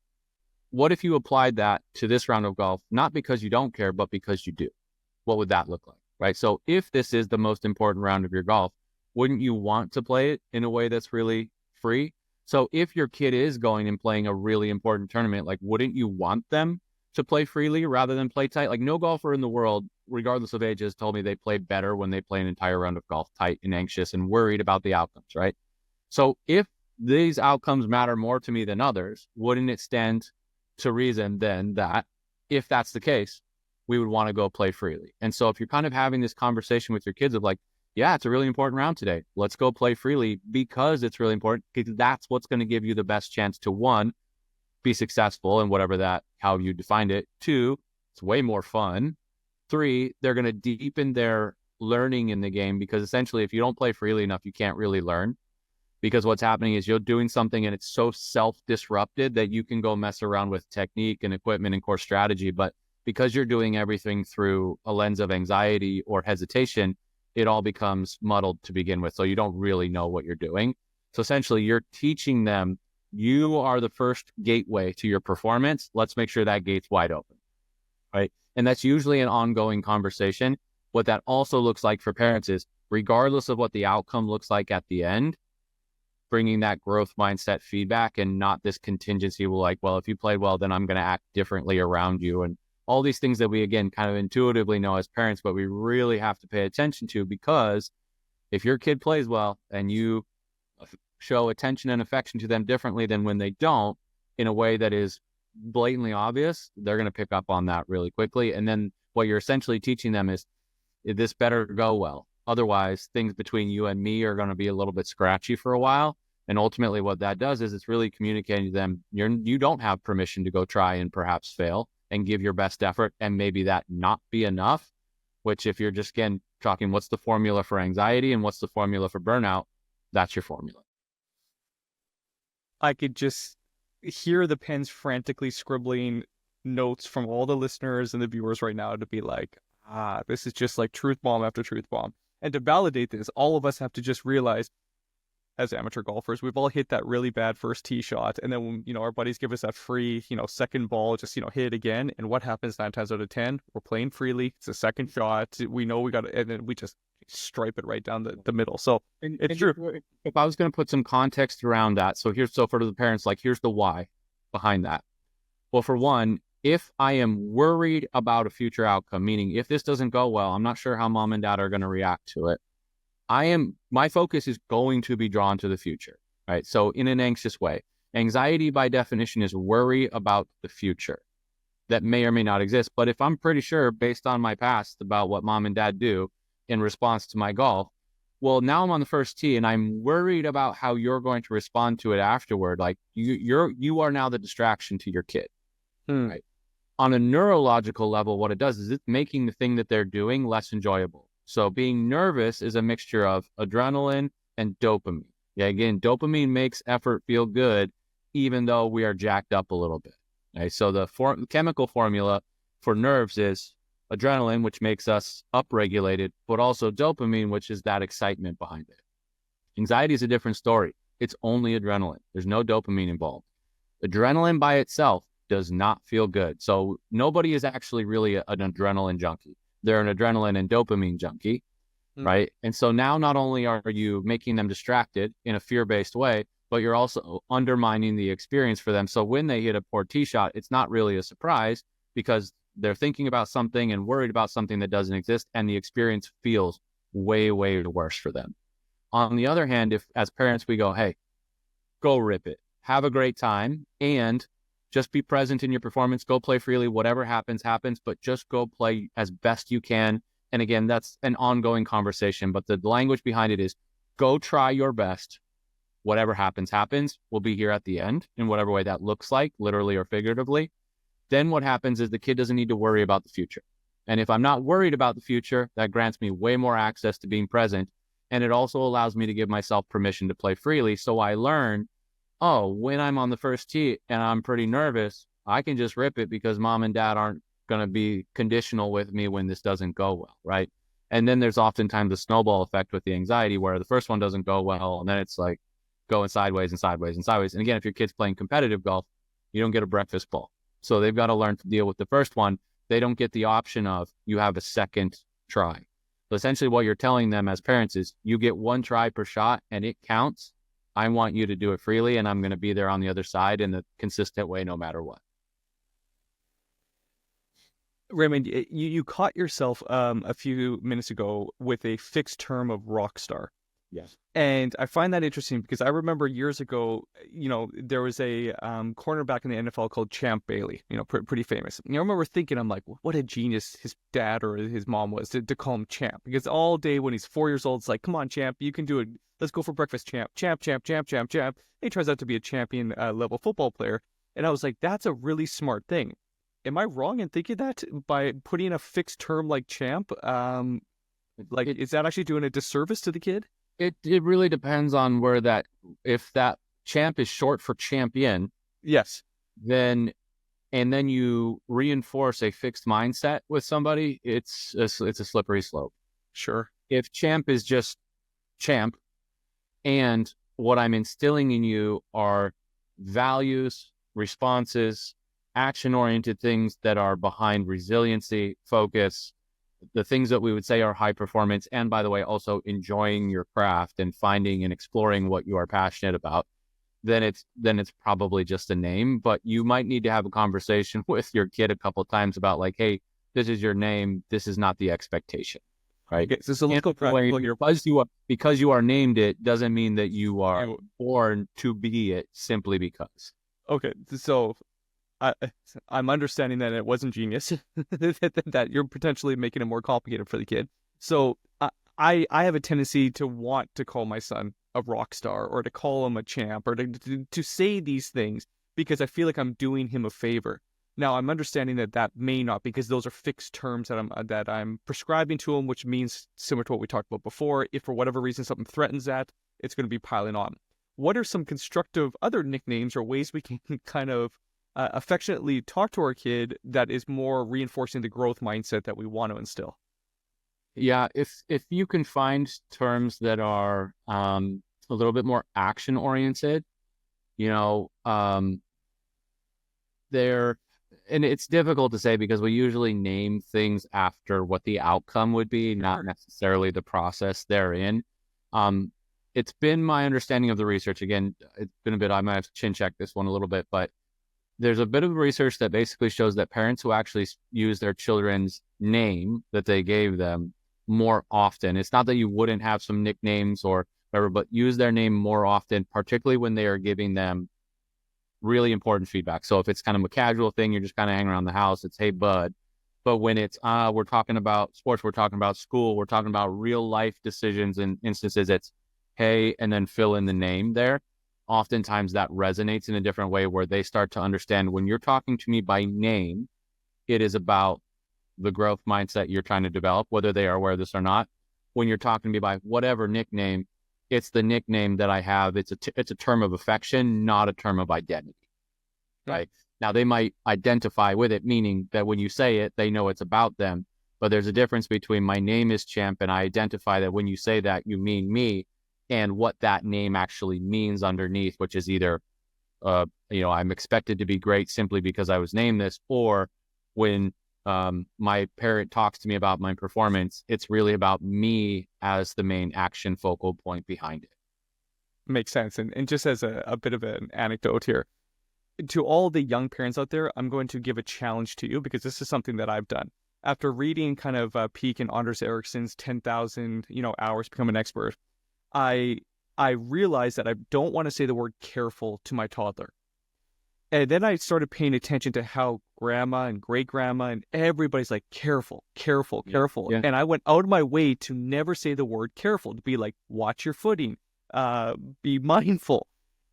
what if you applied that to this round of golf, not because you don't care, but because you do? What would that look like, right? So if this is the most important round of your golf, wouldn't you want to play it in a way that's really free? So if your kid is going and playing a really important tournament, like, wouldn't you want them to play freely rather than play tight? Like, no golfer in the world, regardless of age, has told me they play better when they play an entire round of golf tight and anxious and worried about the outcomes, right? So if these outcomes matter more to me than others, wouldn't it stand to reason then that if that's the case, we would want to go play freely? And so if you're kind of having this conversation with your kids of like, yeah, it's a really important round today. Let's go play freely because it's really important, because that's what's going to give you the best chance to, one, be successful in whatever that, how you defined it. Two, it's way more fun. Three, they're going to deepen their learning in the game, because essentially if you don't play freely enough, you can't really learn, because what's happening is you're doing something and it's so self-disrupted that you can go mess around with technique and equipment and core strategy. But because you're doing everything through a lens of anxiety or hesitation, it all becomes muddled to begin with. So you don't really know what you're doing. So essentially you're teaching them, you are the first gateway to your performance. Let's make sure that gate's wide open, right? And that's usually an ongoing conversation. What that also looks like for parents is, regardless of what the outcome looks like at the end, bringing that growth mindset feedback and not this contingency, like, well, if you played well, then I'm going to act differently around you. And all these things that we, again, kind of intuitively know as parents, but we really have to pay attention to, because if your kid plays well and you show attention and affection to them differently than when they don't, in a way that is blatantly obvious, they're going to pick up on that really quickly. And then what you're essentially teaching them is, this better go well. Otherwise, things between you and me are going to be a little bit scratchy for a while. And ultimately what that does is it's really communicating to them, you don't have permission to go try and perhaps fail and give your best effort and maybe that not be enough, which if you're just, again, talking what's the formula for anxiety and what's the formula for burnout, that's your formula. I could just hear the pens frantically scribbling notes from all the listeners and the viewers right now to be like, this is just like truth bomb after truth bomb. And to validate this, all of us have to just realize, as amateur golfers, we've all hit that really bad first tee shot. And then when, our buddies give us that free, second ball, just, hit it again. And what happens 9 times out of 10? We're playing freely. It's a second shot. We know we got it. And then we just stripe it right down the middle. So it's true. If I was going to put some context around that, so for the parents, like, here's the why behind that. Well, for one, if I am worried about a future outcome, meaning if this doesn't go well, I'm not sure how mom and dad are going to react to it. My focus is going to be drawn to the future, right? So in an anxious way, anxiety by definition is worry about the future that may or may not exist. But if I'm pretty sure based on my past about what mom and dad do in response to my golf, well, now I'm on the first tee and I'm worried about how you're going to respond to it afterward. Like you are now the distraction to your kid, right? On a neurological level, what it does is it's making the thing that they're doing less enjoyable. So being nervous is a mixture of adrenaline and dopamine. Yeah, again, dopamine makes effort feel good, even though we are jacked up a little bit. Right? So the chemical formula for nerves is adrenaline, which makes us upregulated, but also dopamine, which is that excitement behind it. Anxiety is a different story. It's only adrenaline. There's no dopamine involved. Adrenaline by itself does not feel good. So nobody is actually really an adrenaline junkie. They're an adrenaline and dopamine junkie, right? And so now not only are you making them distracted in a fear-based way, but you're also undermining the experience for them. So when they hit a poor tee shot, it's not really a surprise because they're thinking about something and worried about something that doesn't exist, and the experience feels way, way worse for them. On the other hand, if as parents we go, hey, go rip it, have a great time, and just be present in your performance, go play freely, whatever happens, but just go play as best you can. And again, that's an ongoing conversation, but the language behind it is go try your best. Whatever happens, we'll be here at the end in whatever way that looks like, literally or figuratively. Then what happens is the kid doesn't need to worry about the future. And if I'm not worried about the future, that grants me way more access to being present. And it also allows me to give myself permission to play freely. So I learn, when I'm on the first tee and I'm pretty nervous, I can just rip it because mom and dad aren't going to be conditional with me when this doesn't go well, right? And then there's oftentimes the snowball effect with the anxiety where the first one doesn't go well, and then it's like going sideways and sideways and sideways. And again, if your kid's playing competitive golf, you don't get a breakfast ball. So they've got to learn to deal with the first one. They don't get the option of you have a second try. So essentially what you're telling them as parents is you get one try per shot and it counts. I want you to do it freely, and I'm going to be there on the other side in a consistent way, no matter what. Raymond, you caught yourself a few minutes ago with a fixed term of rock star. Yes. And I find that interesting because I remember years ago, there was a cornerback in the NFL called Champ Bailey, pretty famous. And I remember thinking, I'm like, what a genius his dad or his mom was to call him Champ. Because all day when he's 4 years old, it's like, come on, Champ, you can do it. Let's go for breakfast, Champ. Champ, Champ, Champ, Champ, Champ. And he turns out to be a champion level football player. And I was like, that's a really smart thing. Am I wrong in thinking that by putting a fixed term like Champ, is that actually doing a disservice to the kid? It really depends on if that champ is short for champion, Yes. then you reinforce a fixed mindset with somebody, it's a slippery slope. Sure. If champ is just champ, and what I'm instilling in you are values, responses, action-oriented things that are behind resiliency, focus, the things that we would say are high performance, and by the way, also enjoying your craft and finding and exploring what you are passionate about, then it's probably just a name. But you might need to have a conversation with your kid a couple of times about like, hey, this is your name. This is not the expectation, right? Okay, so let's go practical here. Because you are named it doesn't mean that you are born to be it simply because. Okay, so I'm understanding that it wasn't genius, that you're potentially making it more complicated for the kid. So I have a tendency to want to call my son a rock star or to call him a champ or to say these things because I feel like I'm doing him a favor. Now I'm understanding that may not, because those are fixed terms that I'm prescribing to him, which means similar to what we talked about before. If for whatever reason something threatens that, it's going to be piling on. What are some constructive other nicknames or ways we can kind of affectionately talk to our kid that is more reinforcing the growth mindset that we want to instill? Yeah, if you can find terms that are a little bit more action oriented, they're, and it's difficult to say because we usually name things after what the outcome would be, not necessarily the process therein. It's been my understanding of the research. Again, it's been a bit, I might have to chin check this one a little bit, but there's a bit of research that basically shows that parents who actually use their children's name that they gave them more often, it's not that you wouldn't have some nicknames or whatever, but use their name more often, particularly when they are giving them really important feedback. So if it's kind of a casual thing, you're just kind of hanging around the house, it's, hey, bud. But when it's, we're talking about sports, we're talking about school, we're talking about real life decisions and instances, it's, hey, and then fill in the name there. Oftentimes that resonates in a different way where they start to understand when you're talking to me by name, it is about the growth mindset you're trying to develop, whether they are aware of this or not. When you're talking to me by whatever nickname, it's the nickname that I have. It's a term of affection, not a term of identity, right? Now, they might identify with it, meaning that when you say it, they know it's about them. But there's a difference between my name is Champ and I identify that when you say that, you mean me, and what that name actually means underneath, which is either, I'm expected to be great simply because I was named this, or when my parent talks to me about my performance, it's really about me as the main action focal point behind it. Makes sense. And just as a bit of an anecdote here, to all the young parents out there, I'm going to give a challenge to you because this is something that I've done. After reading kind of Peak and Anders Ericsson's 10,000 hours to become an expert, I realized that I don't want to say the word careful to my toddler. And then I started paying attention to how grandma and great grandma and everybody's like, careful, careful, careful. Yeah. And I went out of my way to never say the word careful, to be like, watch your footing, be mindful.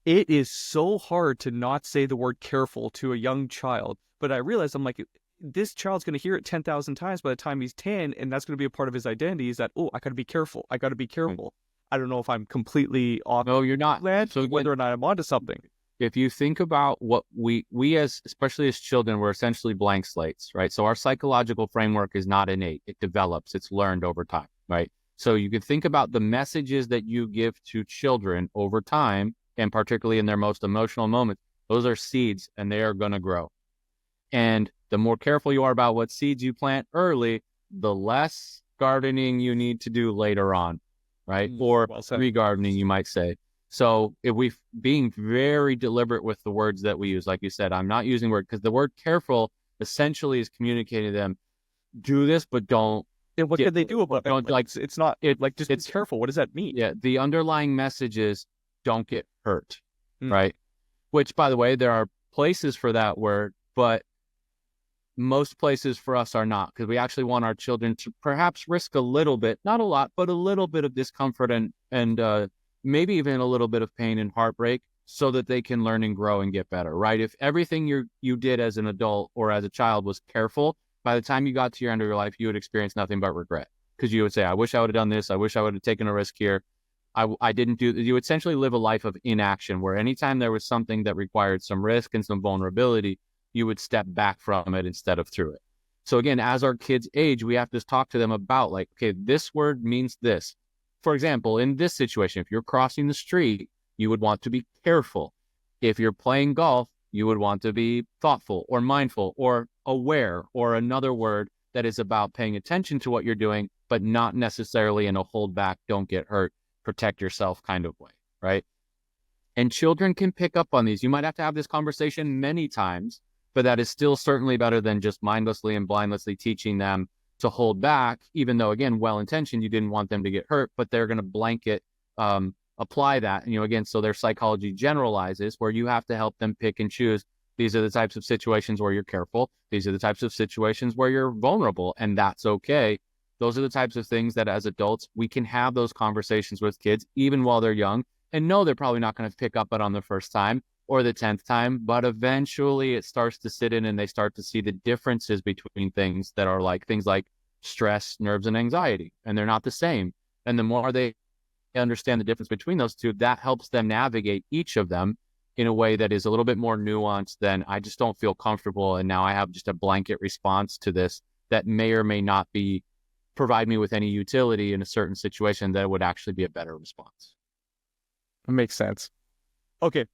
It is so hard to not say the word careful to a young child. But I realized, I'm like, this child's going to hear it 10,000 times by the time he's 10. And that's going to be a part of his identity, is that, oh, I got to be careful. I got to be careful. I don't know if I'm completely off. No, you're not. So whether or not I'm onto something. If you think about what we as, especially as children, we're essentially blank slates, right? So our psychological framework is not innate. It develops. It's learned over time, right? So you can think about the messages that you give to children over time, and particularly in their most emotional moments. Those are seeds, and they are going to grow. And the more careful you are about what seeds you plant early, the less gardening you need to do later on, right? Or re-gardening, you might say. So if being very deliberate with the words that we use, like you said, I'm not using word, because the word careful essentially is communicating to them, do this, but don't And what Yeah, can they do about it? don't Like, like it's not it. like, just be It's careful. What does that mean? yeah. The underlying message is don't get hurt, Mm. right? Which, by the way, there are places for that word, but most places for us are not, because we actually want our children to perhaps risk a little bit, not a lot, but a little bit of discomfort and maybe even a little bit of pain and heartbreak so that they can learn and grow and get better, right? If everything you did as an adult or as a child was careful, by the time you got to your end of your life, you would experience nothing but regret, because you would say, I wish I would have done this. I wish I would have taken a risk here. I didn't do. You essentially live a life of inaction, where anytime there was something that required some risk and some vulnerability, you would step back from it instead of through it. So again, as our kids age, we have to talk to them about, like, okay, this word means this. For example, in this situation, if you're crossing the street, you would want to be careful. If you're playing golf, you would want to be thoughtful or mindful or aware, or another word that is about paying attention to what you're doing, but not necessarily in a hold back, don't get hurt, protect yourself kind of way, right? And children can pick up on these. You might have to have this conversation many times, but that is still certainly better than just mindlessly and blindlessly teaching them to hold back, even though, again, well-intentioned, you didn't want them to get hurt, but they're going to blanket apply that, again, so their psychology generalizes, where you have to help them pick and choose. These are the types of situations where you're careful. These are the types of situations where you're vulnerable, and that's okay. Those are the types of things that as adults, we can have those conversations with kids, even while they're young, and know they're probably not going to pick up it on the first time or the 10th time, but eventually it starts to sit in and they start to see the differences between things that are like things like stress, nerves, and anxiety, and they're not the same. And the more they understand the difference between those two, that helps them navigate each of them in a way that is a little bit more nuanced than, I just don't feel comfortable, and now I have just a blanket response to this that may or may not provide me with any utility in a certain situation that would actually be a better response. It makes sense. Okay.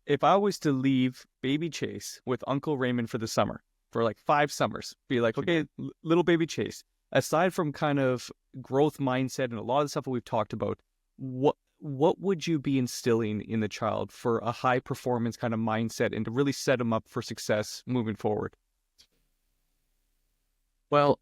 If I was to leave baby Chase with Uncle Raymond for the summer, for like 5 summers, be like, okay, little baby Chase, aside from kind of growth mindset and a lot of the stuff that we've talked about, what would you be instilling in the child for a high performance kind of mindset and to really set them up for success moving forward? Well,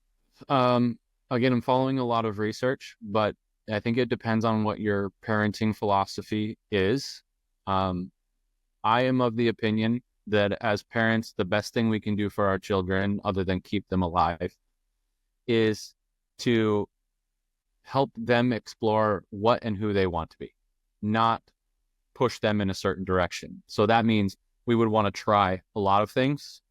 again, I'm following a lot of research, but I think it depends on what your parenting philosophy is. I am of the opinion that as parents, the best thing we can do for our children, other than keep them alive, is to help them explore what and who they want to be, not push them in a certain direction. So that means we would want to try a lot of things.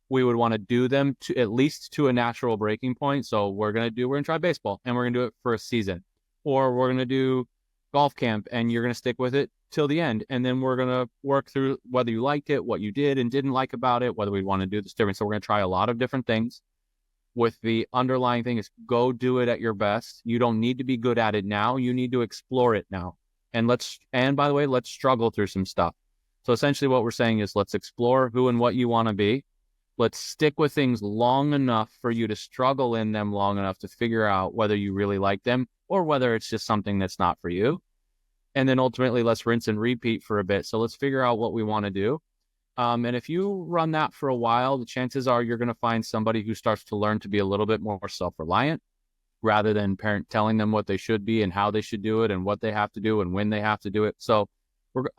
We would want to do them to at least to a natural breaking point. So we're going to try baseball, and we're going to do it for a season, or we're going to do golf camp and you're going to stick with it till the end. And then we're going to work through whether you liked it, what you did and didn't like about it, whether we want to do this different. So we're going to try a lot of different things, with the underlying thing is go do it at your best. You don't need to be good at it now. You need to explore it now. And by the way, let's struggle through some stuff. So essentially what we're saying is, let's explore who and what you want to be. Let's stick with things long enough for you to struggle in them long enough to figure out whether you really like them or whether it's just something that's not for you. And then ultimately, let's rinse and repeat for a bit. So let's figure out what we want to do. And if you run that for a while, the chances are you're going to find somebody who starts to learn to be a little bit more self-reliant, rather than parent telling them what they should be and how they should do it and what they have to do and when they have to do it. So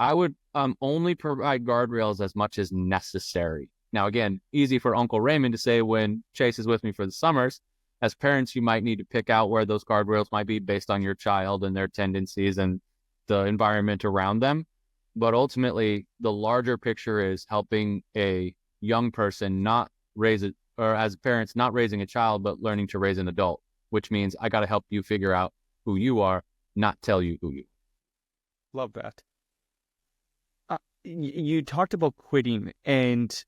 I would only provide guardrails as much as necessary. Now, again, easy for Uncle Raymond to say when Chase is with me for the summers. As parents, you might need to pick out where those guardrails might be based on your child and their tendencies and the environment around them. But ultimately, the larger picture is helping a young person not raise it, or as parents, not raising a child, but learning to raise an adult, which means I got to help you figure out who you are, not tell you who you are. Love that. You talked about quitting, and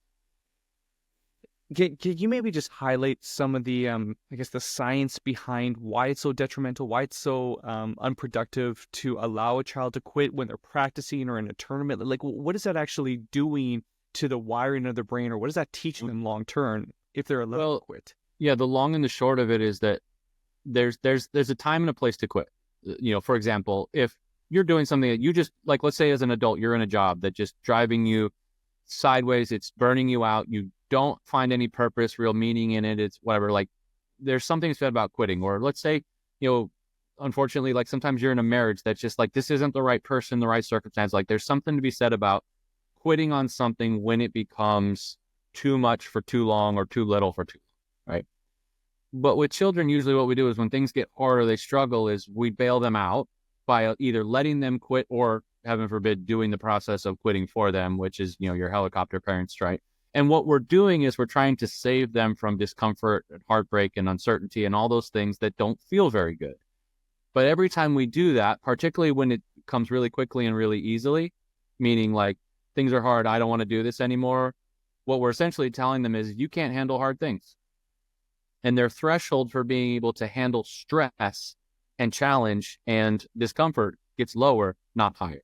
can you maybe just highlight some of the, I guess, the science behind why it's so detrimental, why it's so unproductive to allow a child to quit when they're practicing or in a tournament? Like, what is that actually doing to the wiring of their brain, or what is that teaching them long term if they're allowed to quit? Yeah, the long and the short of it is that there's a time and a place to quit. For example, if you're doing something that you just, like, let's say as an adult, you're in a job that's just driving you sideways, it's burning you out, you don't find any purpose, real meaning in it, it's whatever, like, there's something said about quitting, or let's say, unfortunately, like sometimes you're in a marriage that's just like, this isn't the right person, the right circumstance. Like there's something to be said about quitting on something when it becomes too much for too long or too little for too long, right? But with children, usually what we do is when things get hard or they struggle is we bail them out by either letting them quit or, heaven forbid, doing the process of quitting for them, which is, your helicopter parents, right? And what we're doing is we're trying to save them from discomfort and heartbreak and uncertainty and all those things that don't feel very good. But every time we do that, particularly when it comes really quickly and really easily, meaning like things are hard, I don't want to do this anymore, what we're essentially telling them is you can't handle hard things. And their threshold for being able to handle stress and challenge and discomfort gets lower, not higher.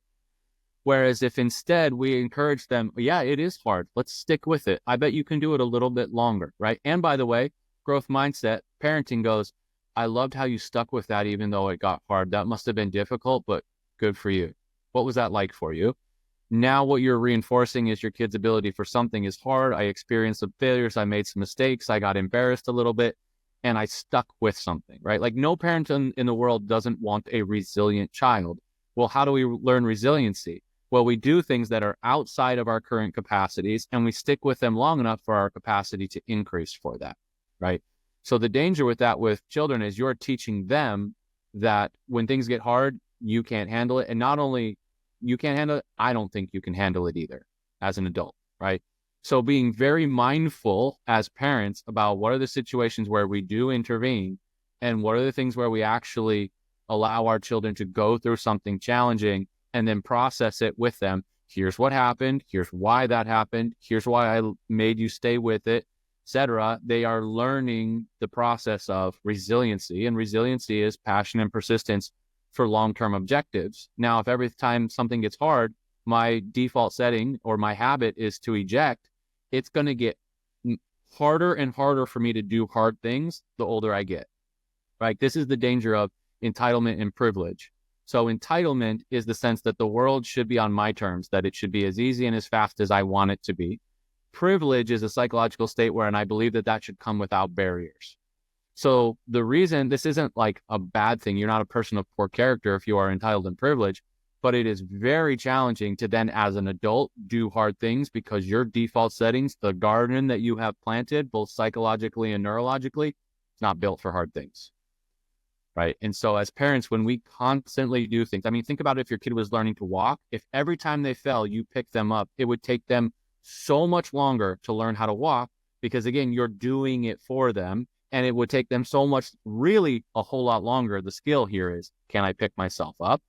Whereas if instead we encourage them, yeah, it is hard, let's stick with it. I bet you can do it a little bit longer, right? And by the way, growth mindset, parenting goes, I loved how you stuck with that even though it got hard. That must have been difficult, but good for you. What was that like for you? Now what you're reinforcing is your kid's ability for something is hard. I experienced some failures. I made some mistakes. I got embarrassed a little bit and I stuck with something, right? Like no parent in the world doesn't want a resilient child. Well, how do we learn resiliency? Well, we do things that are outside of our current capacities and we stick with them long enough for our capacity to increase for that, right? So the danger with that with children is you're teaching them that when things get hard, you can't handle it. And not only you can't handle it, I don't think you can handle it either as an adult, right? So being very mindful as parents about what are the situations where we do intervene and what are the things where we actually allow our children to go through something challenging and then process it with them. Here's what happened. Here's why that happened. Here's why I made you stay with it, etc. They are learning the process of resiliency, and resiliency is passion and persistence for long-term objectives. Now, if every time something gets hard, my default setting or my habit is to eject, it's going to get harder and harder for me to do hard things the older I get, right? This is the danger of entitlement and privilege. So entitlement is the sense that the world should be on my terms, that it should be as easy and as fast as I want it to be. Privilege is a psychological state where, and I believe that should come without barriers. So the reason this isn't like a bad thing, you're not a person of poor character if you are entitled and privileged, but it is very challenging to then as an adult do hard things because your default settings, the garden that you have planted, both psychologically and neurologically, it's not built for hard things. Right. And so as parents, when we constantly do things, I mean, think about if your kid was learning to walk, if every time they fell, you pick them up, it would take them so much longer to learn how to walk because, again, you're doing it for them. And it would take them so much, really a whole lot longer. The skill here is, can I pick myself up?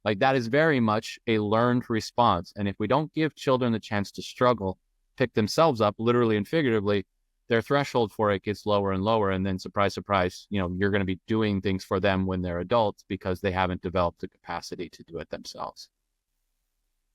Like that is very much a learned response. And if we don't give children the chance to struggle, pick themselves up, literally and figuratively, their threshold for it gets lower and lower. And then surprise, surprise, you're going to be doing things for them when they're adults because they haven't developed the capacity to do it themselves.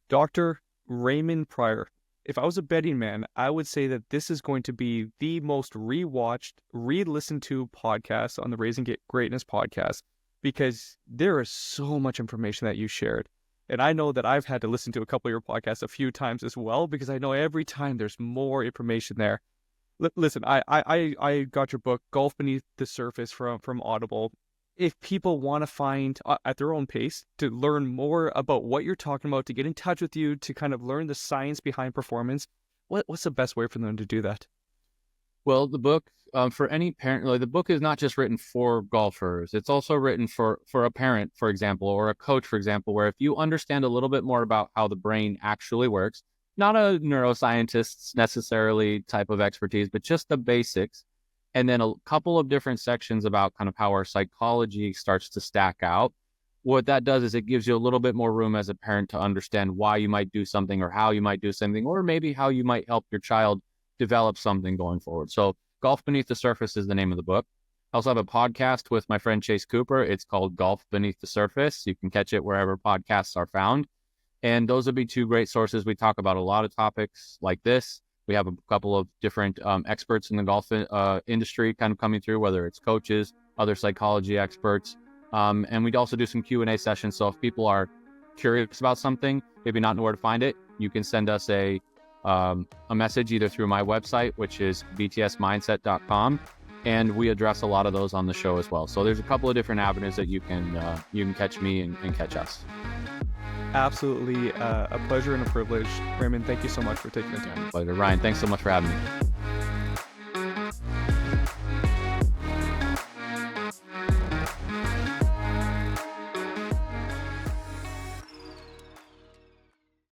Dr. Raymond Prior. If I was a betting man, I would say that this is going to be the most rewatched, re-listened to podcast on the Raising Greatness podcast because there is so much information that you shared. And I know that I've had to listen to a couple of your podcasts a few times as well because I know every time there's more information there. Listen, I got your book, Golf Beneath the Surface from Audible. If people want to find at their own pace to learn more about what you're talking about, to get in touch with you, to kind of learn the science behind performance, what's the best way for them to do that? Well, the book, for any parent, like the book is not just written for golfers. It's also written for a parent, for example, or a coach, for example, where if you understand a little bit more about how the brain actually works, not a neuroscientist necessarily type of expertise, but just the basics. And then a couple of different sections about kind of how our psychology starts to stack out. What that does is it gives you a little bit more room as a parent to understand why you might do something or how you might do something, or maybe how you might help your child develop something going forward. So Golf Beneath the Surface is the name of the book. I also have a podcast with my friend Chase Cooper. It's called Golf Beneath the Surface. You can catch it wherever podcasts are found. And those would be two great sources. We talk about a lot of topics like this. We have a couple of different experts in the golf industry kind of coming through, whether it's coaches, other psychology experts. And we'd also do some Q&A sessions. So if people are curious about something, maybe not know where to find it, you can send us a message either through my website, which is btsmindset.com, and we address a lot of those on the show as well. So there's a couple of different avenues that you can catch me and catch us. Absolutely a pleasure and a privilege. Raymond, thank you so much for taking the time. Pleasure. Ryan, thanks so much for having me.